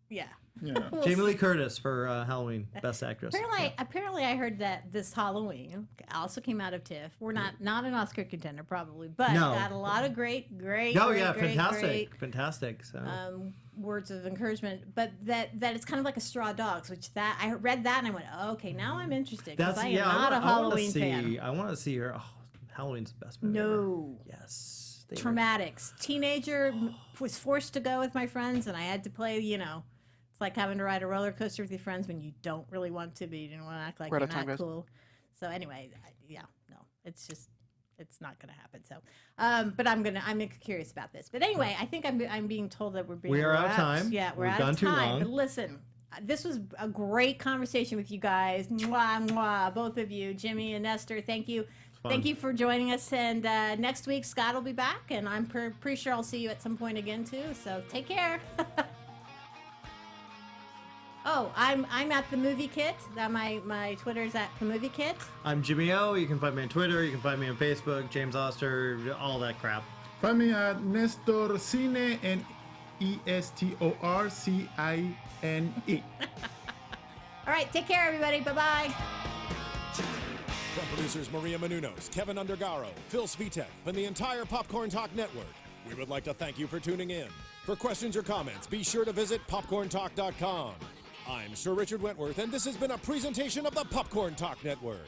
Yeah. We'll Jamie see. Lee Curtis for Halloween, Best Actress. Apparently, I heard that this Halloween also came out of TIFF. We're not an Oscar contender, probably, but got a lot of great. Oh yeah, fantastic. So words of encouragement, but that it's kind of like a straw dogs, which I read that and I went, oh, okay, now I'm interested because I am not a Halloween fan. I want to see her. Oh, Halloween's the best movie. No. Ever. Yes. Traumatics. Teenager was forced to go with my friends, and I had to play. It's like having to ride a roller coaster with your friends when you don't really want to, but you didn't want to act like you're not cool. So anyway, it's not going to happen. So, but I'm curious about this. But anyway, I think I'm being told that we are out of time. Yeah, we're We've out gone of too time. long. But listen, this was a great conversation with you guys. Mwah, mwah, both of you, Jimmy and Nestor. Thank you. Thank you for joining us. And next week, Scott will be back, and I'm pretty sure I'll see you at some point again too. So take care. Oh, I'm at the Movie Kit. My Twitter is at the Movie Kit. I'm Jimmy O. You can find me on Twitter. You can find me on Facebook. James Oster. All that crap. Find me at Nestor Cine and ESTORCINE. All right, take care, everybody. Bye-bye. From producers Maria Menounos, Kevin Undergaro, Phil Svitek, and the entire Popcorn Talk Network, we would like to thank you for tuning in. For questions or comments, be sure to visit popcorntalk.com. I'm Sir Richard Wentworth, and this has been a presentation of the Popcorn Talk Network.